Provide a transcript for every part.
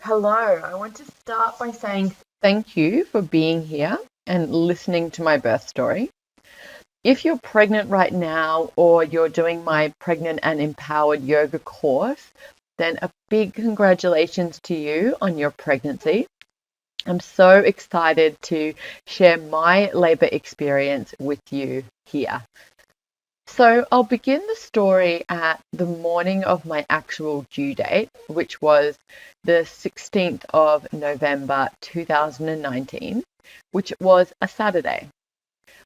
Hello, I want to start by saying thank you for being here and listening to my birth story. If you're pregnant right now or you're doing my Pregnant and Empowered yoga course, then a big congratulations to you on your pregnancy. I'm so excited to share my labor experience with you here. So I'll begin the story at the morning of my actual due date, which was the 16th of November 2019, which was a Saturday.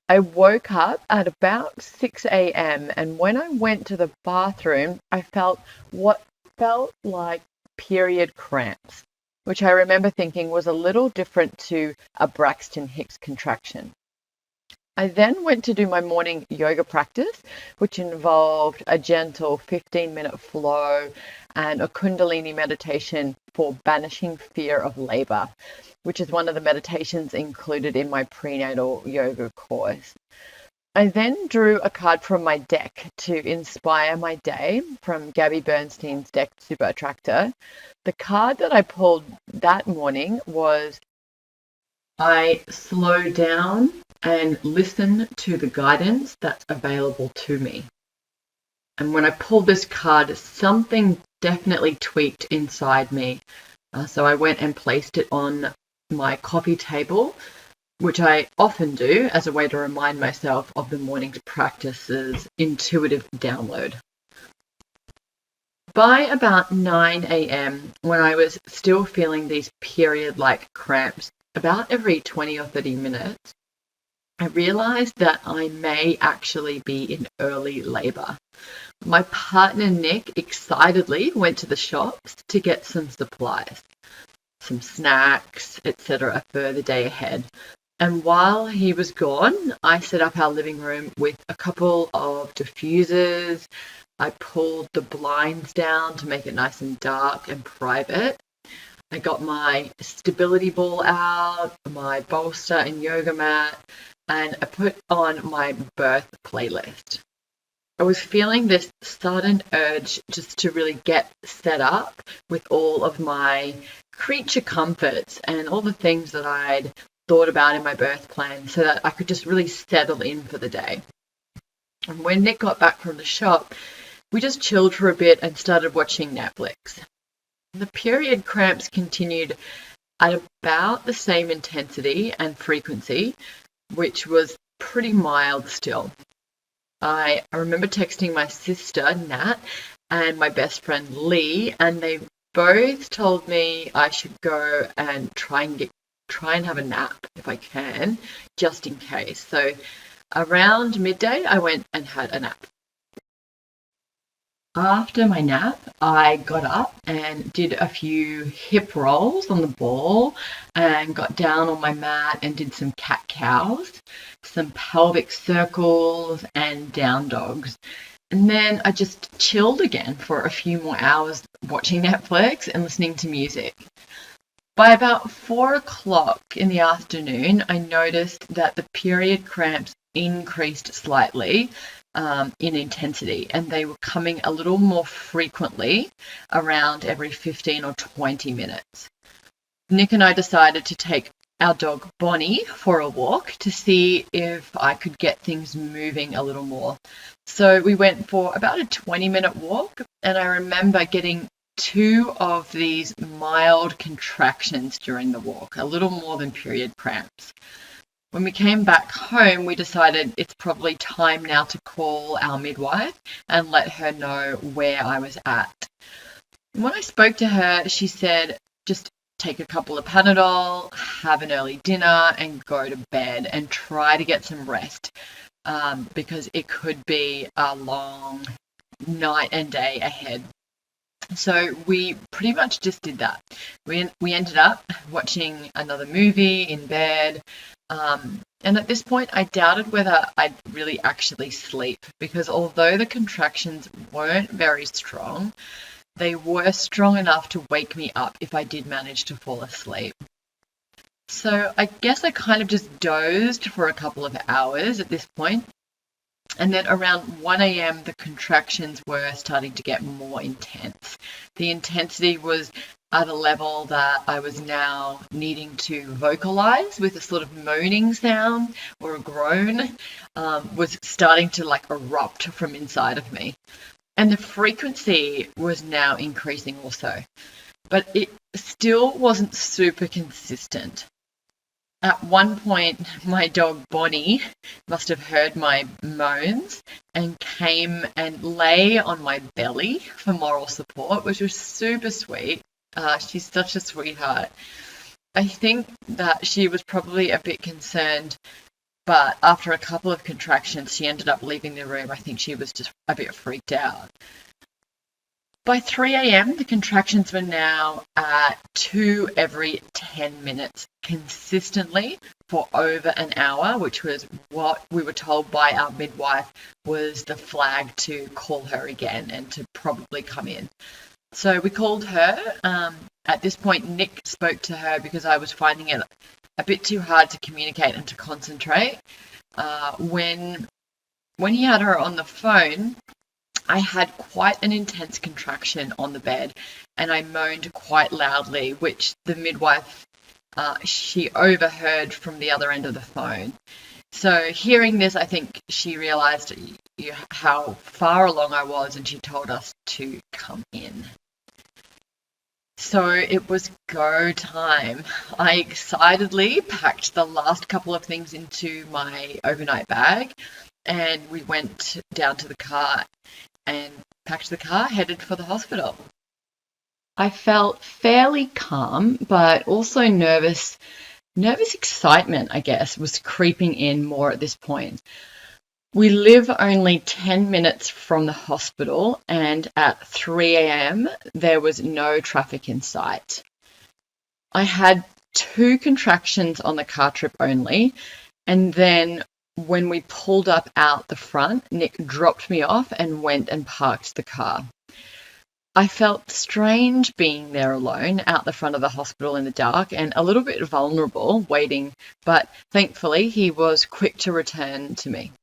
I woke up at about 6 a.m. and when I went to the bathroom, I felt what felt like period cramps, which I remember thinking was a little different to a Braxton Hicks contraction. I then went to do my morning yoga practice, which involved a gentle 15-minute flow and a Kundalini meditation for banishing fear of labor, which is one of the meditations included in my prenatal yoga course. I then drew a card from my deck to inspire my day from Gabby Bernstein's deck Super Attractor. The card that I pulled that morning was I slow down and listen to the guidance that's available to me. And when I pulled this card, something definitely tweaked inside me. So I went and placed it on my coffee table, which I often do as a way to remind myself of the morning's practice's intuitive download. By about 9 a.m., when I was still feeling these period-like cramps, about every 20 or 30 minutes, I realized that I may actually be in early labor. My partner, Nick, excitedly went to the shops to get some supplies, some snacks, etc. for the day ahead. And while he was gone, I set up our living room with a couple of diffusers. I pulled the blinds down to make it nice and dark and private. I got my stability ball out, my bolster and yoga mat, and I put on my birth playlist. I was feeling this sudden urge just to really get set up with all of my creature comforts and all the things that I'd thought about in my birth plan so that I could just really settle in for the day. And when Nick got back from the shop, we just chilled for a bit and started watching Netflix. The period cramps continued at about the same intensity and frequency, which was pretty mild still. I remember texting my sister, Nat, and my best friend, Lee, and they both told me I should go and try and have a nap if I can, just in case. So around midday, I went and had a nap. After my nap, I got up and did a few hip rolls on the ball and got down on my mat and did some cat-cows, some pelvic circles and down dogs. And then I just chilled again for a few more hours watching Netflix and listening to music. By about 4 o'clock in the afternoon, I noticed that the period cramps increased slightly in intensity, and they were coming a little more frequently, around every 15 or 20 minutes. Nick and I decided to take our dog Bonnie for a walk to see if I could get things moving a little more. So we went for about a 20-minute walk, and I remember getting 2 of these mild contractions during the walk, a little more than period cramps. When we came back home, we decided it's probably time now to call our midwife and let her know where I was at. When I spoke to her, she said, just take a couple of Panadol, have an early dinner and go to bed and try to get some rest because it could be a long night and day ahead. So we pretty much just did that. We ended up watching another movie in bed. And at this point, I doubted whether I'd really actually sleep because although the contractions weren't very strong, they were strong enough to wake me up if I did manage to fall asleep. So I guess I kind of just dozed for a couple of hours at this point. And then around 1 a.m., the contractions were starting to get more intense. The intensity was at a level that I was now needing to vocalize with a sort of moaning sound or a groan, was starting to like erupt from inside of me. And the frequency was now increasing also, but it still wasn't super consistent. At one point, my dog Bonnie must have heard my moans and came and lay on my belly for moral support, which was super sweet. She's such a sweetheart. I think that she was probably a bit concerned, but after a couple of contractions, she ended up leaving the room. I think she was just a bit freaked out. By 3 a.m., the contractions were now at 2 every 10 minutes consistently for over an hour, which was what we were told by our midwife was the flag to call her again and to probably come in. So we called her. At this point, Nick spoke to her because I was finding it a bit too hard to communicate and to concentrate. When he had her on the phone, I had quite an intense contraction on the bed and I moaned quite loudly, which the midwife, she overheard from the other end of the phone. So hearing this, I think she realized how far along I was and she told us to come in. So it was go time. I excitedly packed the last couple of things into my overnight bag and we went down to the car and packed the car, headed for the hospital. I felt fairly calm, but also nervous. Nervous excitement, I guess, was creeping in more at this point. We live only 10 minutes from the hospital, and at 3 a.m., there was no traffic in sight. I had 2 contractions on the car trip only, and then when we pulled up out the front, Nick dropped me off and went and parked the car. I felt strange being there alone out the front of the hospital in the dark and a little bit vulnerable waiting, but thankfully he was quick to return to me.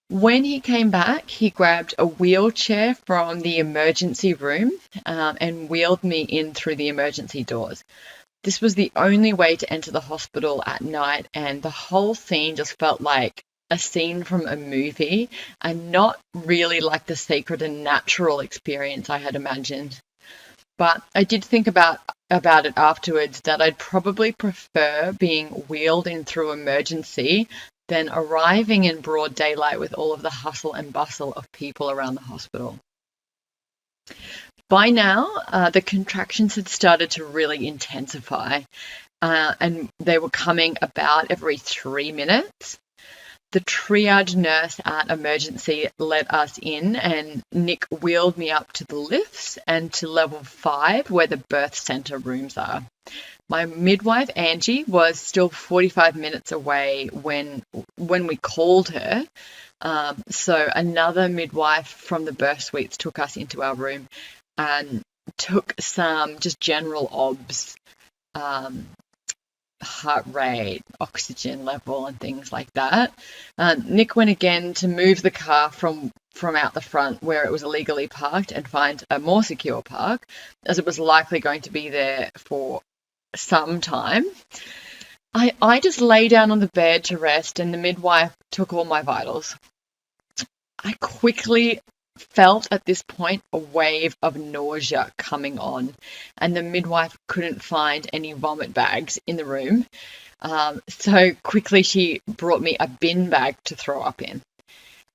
When he came back, he grabbed a wheelchair from the emergency room and wheeled me in through the emergency doors. This was the only way to enter the hospital at night, and the whole scene just felt like a scene from a movie and not really like the sacred and natural experience I had imagined. But I did think about it afterwards that I'd probably prefer being wheeled in through emergency than arriving in broad daylight with all of the hustle and bustle of people around the hospital. By now, the contractions had started to really intensify, and they were coming about every 3 minutes. The triage nurse at emergency let us in, and Nick wheeled me up to the lifts and to level 5 where the birth center rooms are. My midwife, Angie, was still 45 minutes away when we called her. So another midwife from the birth suites took us into our room and took some just general obs, heart rate, oxygen level, and things like that. Nick went again to move the car from out the front where it was illegally parked and find a more secure park, as it was likely going to be there for some time. I just lay down on the bed to rest, and the midwife took all my vitals. I quickly felt at this point a wave of nausea coming on, and the midwife couldn't find any vomit bags in the room. So quickly she brought me a bin bag to throw up in.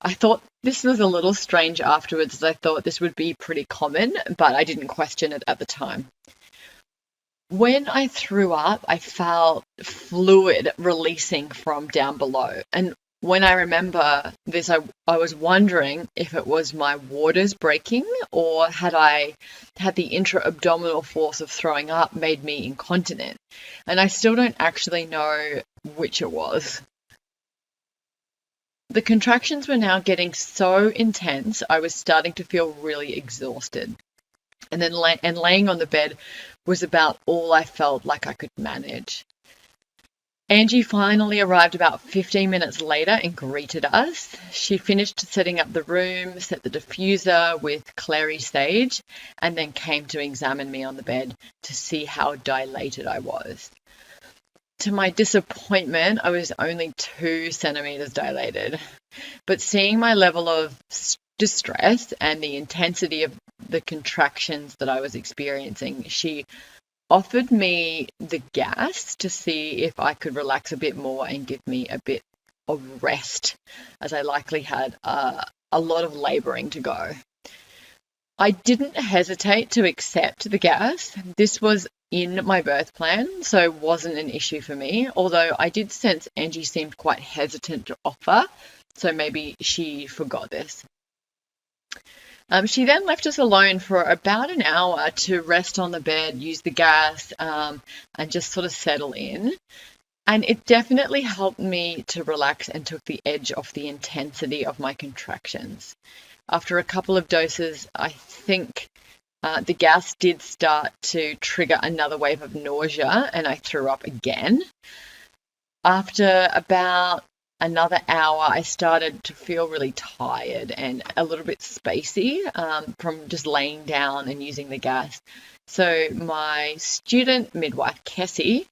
I thought this was a little strange afterwards, as I thought this would be pretty common, but I didn't question it at the time. When I threw up, I felt fluid releasing from down below. And when I remember this, I was wondering if it was my waters breaking, or had the intra-abdominal force of throwing up made me incontinent. And I still don't actually know which it was. The contractions were now getting so intense, I was starting to feel really exhausted. And then laying on the bed was about all I felt like I could manage. Angie finally arrived about 15 minutes later and greeted us. She finished setting up the room, set the diffuser with clary sage, and then came to examine me on the bed to see how dilated I was. To my disappointment, I was only 2 centimeters dilated. But seeing my level of distress and the intensity of the contractions that I was experiencing, she offered me the gas to see if I could relax a bit more and give me a bit of rest, as I likely had a lot of labouring to go. I didn't hesitate to accept the gas. This was in my birth plan, so it wasn't an issue for me, although I did sense Angie seemed quite hesitant to offer, so maybe she forgot this. She then left us alone for about an hour to rest on the bed, use the gas, and just sort of settle in. And it definitely helped me to relax and took the edge off the intensity of my contractions. After a couple of doses, I think the gas did start to trigger another wave of nausea, and I threw up again. After about another hour, I started to feel really tired and a little bit spacey from just laying down and using the gas. So my student midwife, Kessie,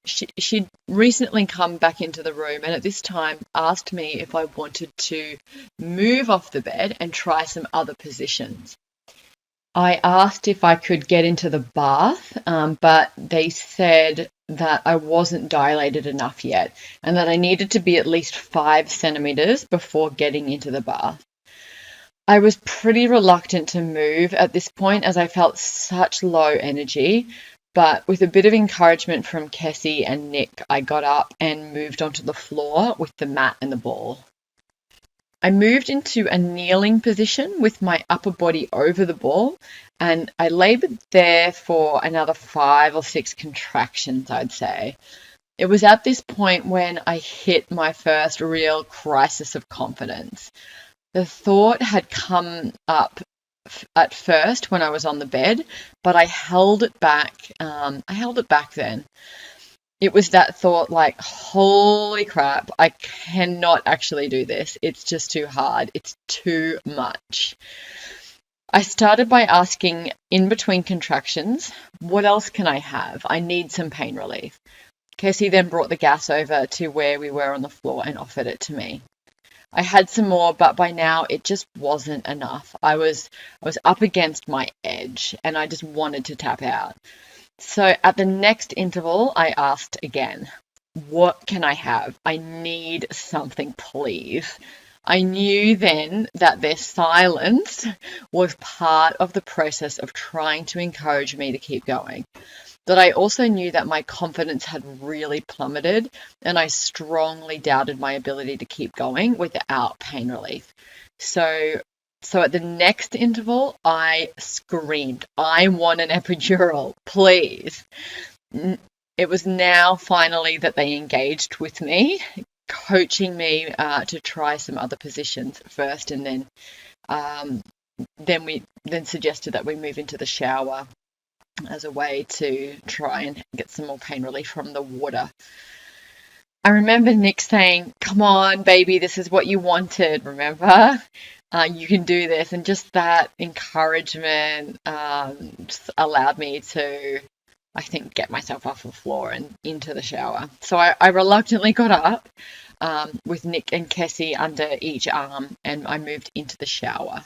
she'd recently come back into the room and at this time asked me if I wanted to move off the bed and try some other positions. I asked if I could get into the bath, but they said that I wasn't dilated enough yet and that I needed to be at least 5 centimeters before getting into the bath. I was pretty reluctant to move at this point as I felt such low energy, but with a bit of encouragement from Kessie and Nick, I got up and moved onto the floor with the mat and the ball. I moved into a kneeling position with my upper body over the ball, and I laboured there for another 5 or 6 contractions, I'd say. It was at this point when I hit my first real crisis of confidence. The thought had come up at first when I was on the bed, but I held it back. Then. It was that thought like, holy crap, I cannot actually do this. It's just too hard. It's too much. I started by asking in between contractions, what else can I have? I need some pain relief. Kessie then brought the gas over to where we were on the floor and offered it to me. I had some more, but by now it just wasn't enough. I was up against my edge and I just wanted to tap out. So at the next interval, I asked again, what can I have? I need something, please. I knew then that their silence was part of the process of trying to encourage me to keep going. But I also knew that my confidence had really plummeted and I strongly doubted my ability to keep going without pain relief. So at the next interval, I screamed, I want an epidural, please. It was now finally that they engaged with me, coaching me to try some other positions first, and then suggested that we move into the shower as a way to try and get some more pain relief from the water. I remember Nick saying, come on, baby, this is what you wanted, remember? You can do this. And just that encouragement just allowed me to, I think, get myself off the floor and into the shower. So I reluctantly got up with Nick and Kessie under each arm and I moved into the shower.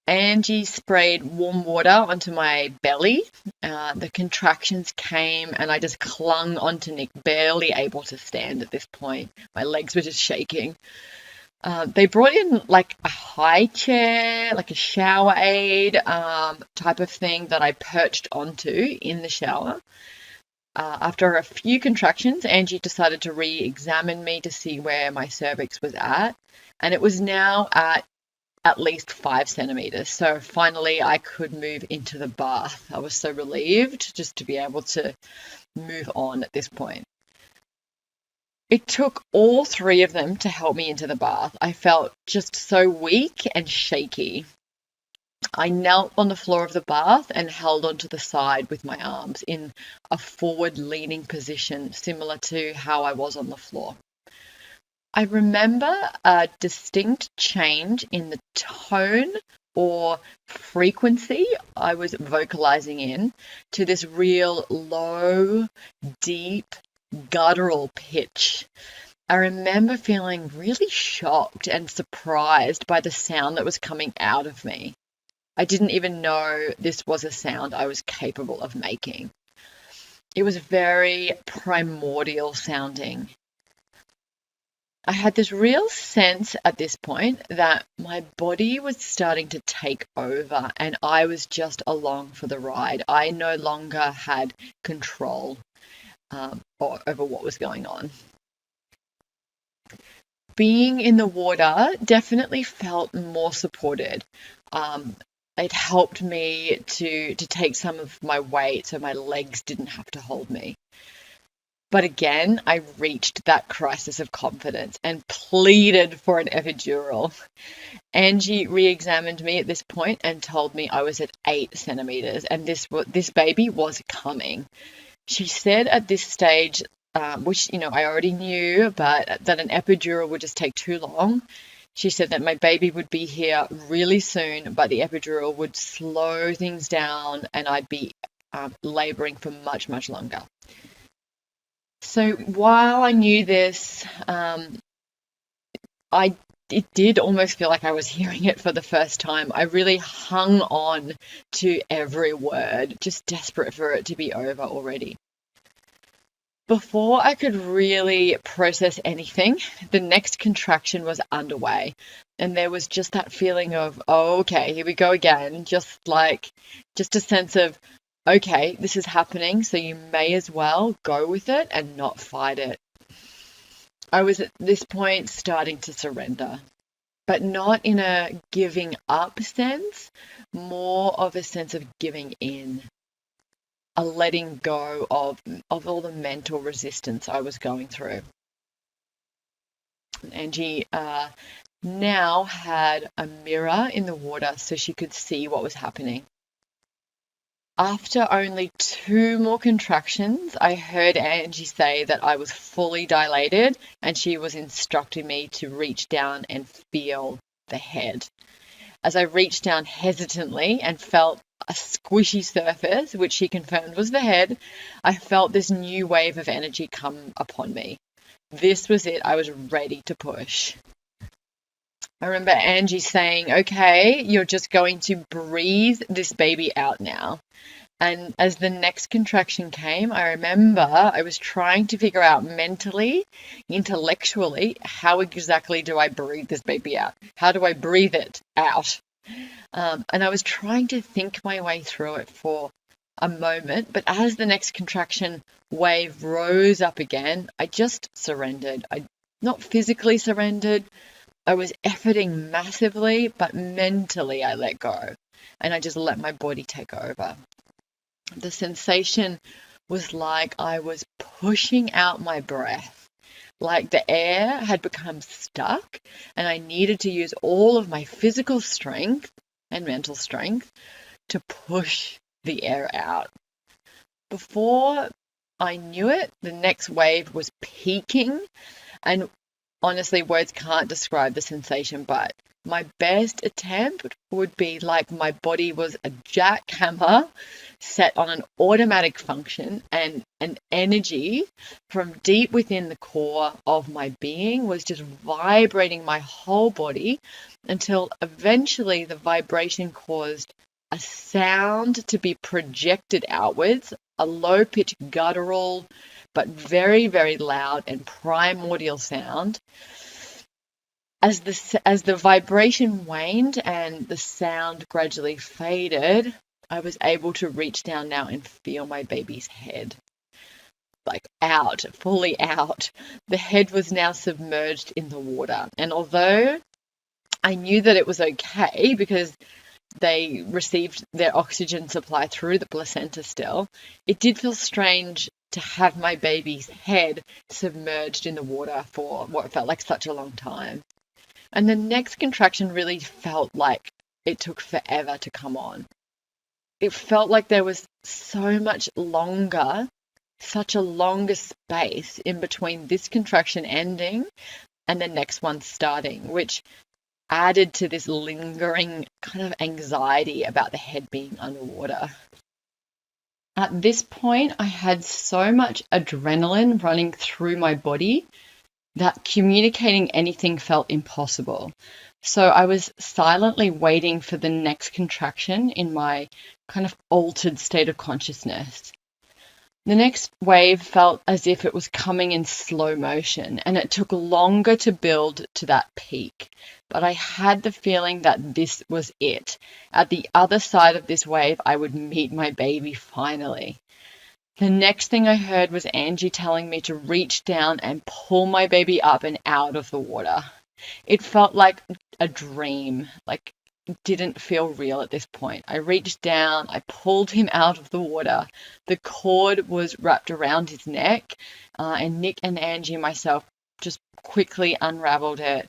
Angie sprayed warm water onto my belly. The contractions came and I just clung onto Nick, barely able to stand at this point. My legs were just shaking. They brought in like a high chair, like a shower aid type of thing that I perched onto in the shower. After a few contractions, Angie decided to re-examine me to see where my cervix was at. And it was now at least 5 centimeters. So finally I could move into the bath. I was so relieved just to be able to move on at this point. It took all 3 of them to help me into the bath. I felt just so weak and shaky. I knelt on the floor of the bath and held onto the side with my arms in a forward-leaning position, similar to how I was on the floor. I remember a distinct change in the tone or frequency I was vocalizing in to this real low, deep, guttural pitch. I remember feeling really shocked and surprised by the sound that was coming out of me. I didn't even know this was a sound I was capable of making. It was very primordial sounding. I had this real sense at this point that my body was starting to take over and I was just along for the ride. I no longer had control over what was going on. Being in the water definitely felt more supported. It helped me to take some of my weight so my legs didn't have to hold me. But again, I reached that crisis of confidence and pleaded for an epidural. Angie re-examined me at this point and told me I was at 8 centimeters and this baby was coming. She said at this stage, which I already knew, but that an epidural would just take too long. She said that my baby would be here really soon, but the epidural would slow things down and I'd be laboring for much, much longer. So while I knew this, it did almost feel like I was hearing it for the first time. I really hung on to every word, just desperate for it to be over already. Before I could really process anything, the next contraction was underway. And there was just that feeling of, oh, okay, here we go again. Just a sense of, okay, this is happening, so you may as well go with it and not fight it. I was at this point starting to surrender, but not in a giving up sense, more of a sense of giving in, a letting go of all the mental resistance I was going through. Angie now had a mirror in the water so she could see what was happening. After only 2 more contractions, I heard Angie say that I was fully dilated and she was instructing me to reach down and feel the head. As I reached down hesitantly and felt a squishy surface, which she confirmed was the head, I felt this new wave of energy come upon me. This was it. I was ready to push. I remember Angie saying, okay, you're just going to breathe this baby out now. And as the next contraction came, I remember I was trying to figure out mentally, intellectually, how exactly do I breathe this baby out? How do I breathe it out? And I was trying to think my way through it for a moment, but as the next contraction wave rose up again, I just surrendered. I not physically surrendered. I was efforting massively, but mentally I let go and I just let my body take over. The sensation was like I was pushing out my breath, like the air had become stuck and I needed to use all of my physical strength and mental strength to push the air out. Before I knew it, the next wave was peaking, and honestly, words can't describe the sensation, but my best attempt would be like my body was a jackhammer set on an automatic function, and an energy from deep within the core of my being was just vibrating my whole body until eventually the vibration caused a sound to be projected outwards, a low-pitched guttural but very, very loud and primordial sound. As the vibration waned and the sound gradually faded, I was able to reach down now and feel my baby's head. Like out, fully out. The head was now submerged in the water. And although I knew that it was okay because they received their oxygen supply through the placenta still, it did feel strange to have my baby's head submerged in the water for what felt like such a long time. And the next contraction really felt like it took forever to come on. It felt like there was so much longer, such a longer space in between this contraction ending and the next one starting, which added to this lingering kind of anxiety about the head being underwater. At this point, I had so much adrenaline running through my body that communicating anything felt impossible. So I was silently waiting for the next contraction in my kind of altered state of consciousness. The next wave felt as if it was coming in slow motion, and it took longer to build to that peak. But I had the feeling that this was it. At the other side of this wave, I would meet my baby finally. The next thing I heard was Angie telling me to reach down and pull my baby up and out of the water. It felt like a dream, like it didn't feel real at this point. I reached down, I pulled him out of the water. The cord was wrapped around his neck, and Nick and Angie and myself just quickly unraveled it.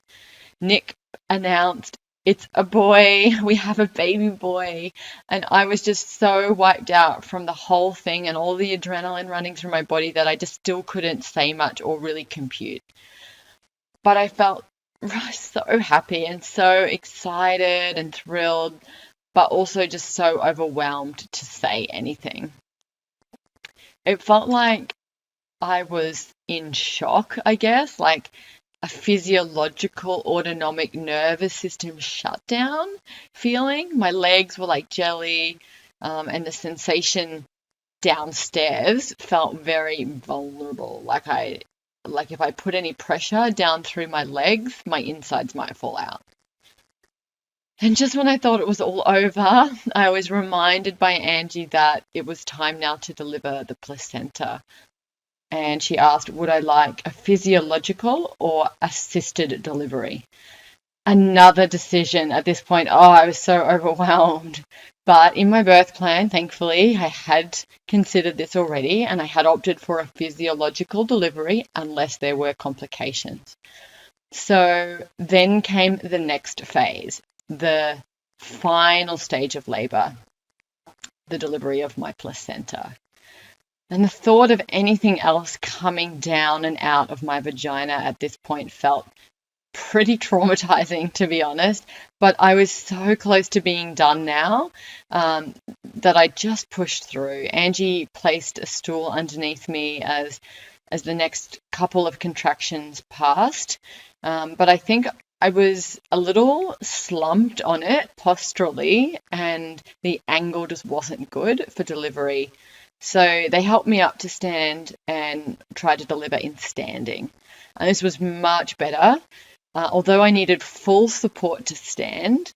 Nick announced, "It's a boy, we have a baby boy." And I was just so wiped out from the whole thing and all the adrenaline running through my body that I just still couldn't say much or really compute. But I felt so happy and so excited and thrilled, but also just so overwhelmed to say anything. It felt like I was in shock, I guess, like a physiological autonomic nervous system shutdown feeling. My legs were like jelly, and the sensation downstairs felt very vulnerable, like if I put any pressure down through my legs, my insides might fall out. And just when I thought it was all over, I was reminded by Angie that it was time now to deliver the placenta. And she asked, would I like a physiological or assisted delivery? Another decision at this point. Oh, I was so overwhelmed. But in my birth plan, thankfully, I had considered this already and I had opted for a physiological delivery unless there were complications. So then came the next phase, the final stage of labor, the delivery of my placenta. And the thought of anything else coming down and out of my vagina at this point felt pretty traumatizing, to be honest, but I was so close to being done now that I just pushed through. Angie placed a stool underneath me as the next couple of contractions passed, but I think I was a little slumped on it posturally, and the angle just wasn't good for delivery. So they helped me up to stand and tried to deliver in standing. And this was much better. Although I needed full support to stand,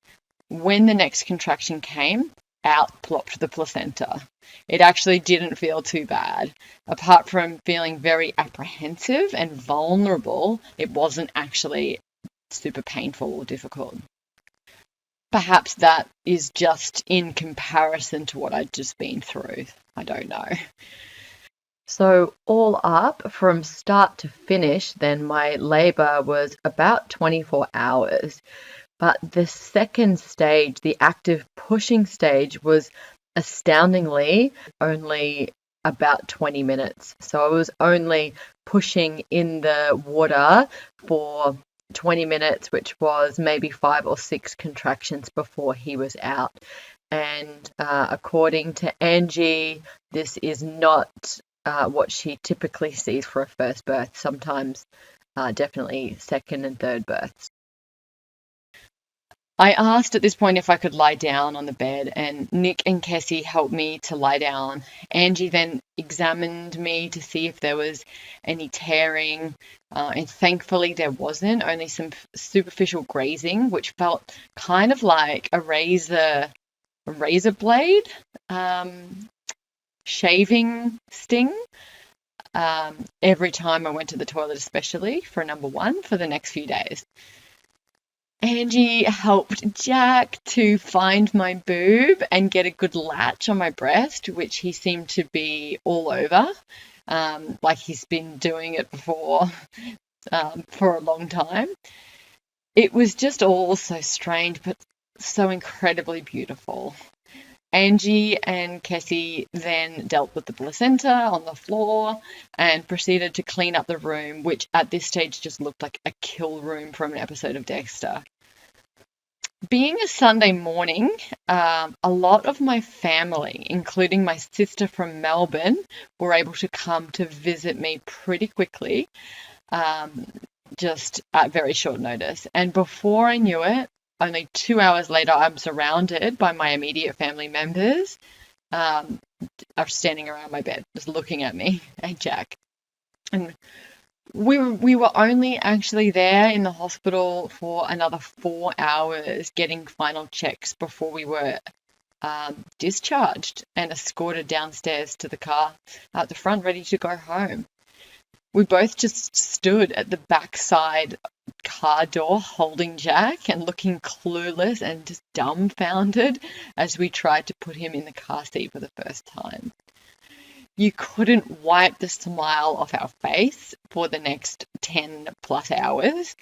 when the next contraction came, out plopped the placenta. It actually didn't feel too bad. Apart from feeling very apprehensive and vulnerable, it wasn't actually super painful or difficult. Perhaps that is just in comparison to what I'd just been through. I don't know. So all up, from start to finish, then my labour was about 24 hours. But the second stage, the active pushing stage, was astoundingly only about 20 minutes. So I was only pushing in the water for 20 minutes, which was maybe 5 or 6 contractions before he was out. And according to Angie, this is not what she typically sees for a first birth, sometimes definitely second and third births. I asked at this point if I could lie down on the bed, and Nick and Kessie helped me to lie down. Angie then examined me to see if there was any tearing, and thankfully there wasn't, only some superficial grazing, which felt kind of like a razor blade, shaving sting, every time I went to the toilet, especially for number one for the next few days. Angie helped Jack to find my boob and get a good latch on my breast, which he seemed to be all over, like he's been doing it before for a long time. It was just all so strange, but so incredibly beautiful. Angie and Kessie then dealt with the placenta on the floor and proceeded to clean up the room, which at this stage just looked like a kill room from an episode of Dexter. Being a Sunday morning, a lot of my family, including my sister from Melbourne, were able to come to visit me pretty quickly, just at very short notice. And before I knew it, only 2 hours later, I'm surrounded by my immediate family members, are standing around my bed, just looking at me and Jack. And we were only actually there in the hospital for another 4 hours getting final checks before we were discharged and escorted downstairs to the car at the front, ready to go home. We both just stood at the backside car door holding Jack and looking clueless and just dumbfounded as we tried to put him in the car seat for the first time. You couldn't wipe the smile off our face for the next 10 plus hours.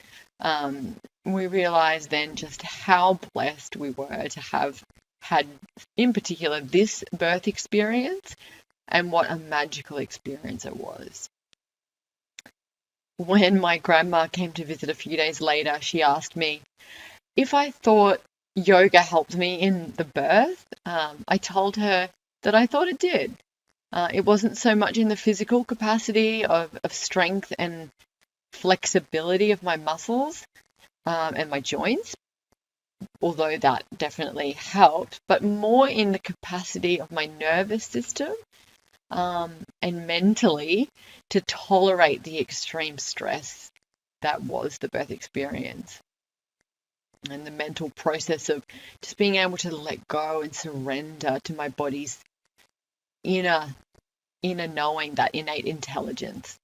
We realized then just how blessed we were to have had, in particular, this birth experience and what a magical experience it was. When my grandma came to visit a few days later, she asked me if I thought yoga helped me in the birth. I told her that I thought it did. It wasn't so much in the physical capacity of strength and flexibility of my muscles and my joints, although that definitely helped, but more in the capacity of my nervous system and mentally to tolerate the extreme stress that was the birth experience. And the mental process of just being able to let go and surrender to my body's inner knowing, that innate intelligence.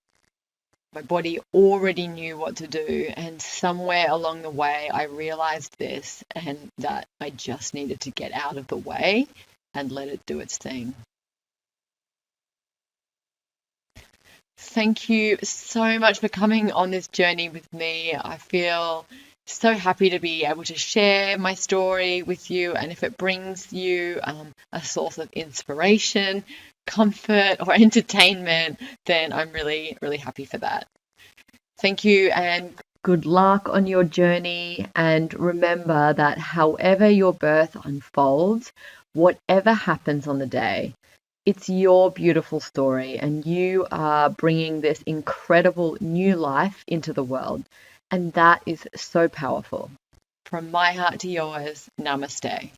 My body already knew what to do, and somewhere along the way I realized this and that I just needed to get out of the way and let it do its thing. Thank you so much for coming on this journey with me. I feel so happy to be able to share my story with you, and if it brings you a source of inspiration, comfort, or entertainment, then I'm really, really happy for that. Thank you, and good luck on your journey. And remember that however your birth unfolds, whatever happens on the day, it's your beautiful story, and you are bringing this incredible new life into the world. And that is so powerful. From my heart to yours, namaste.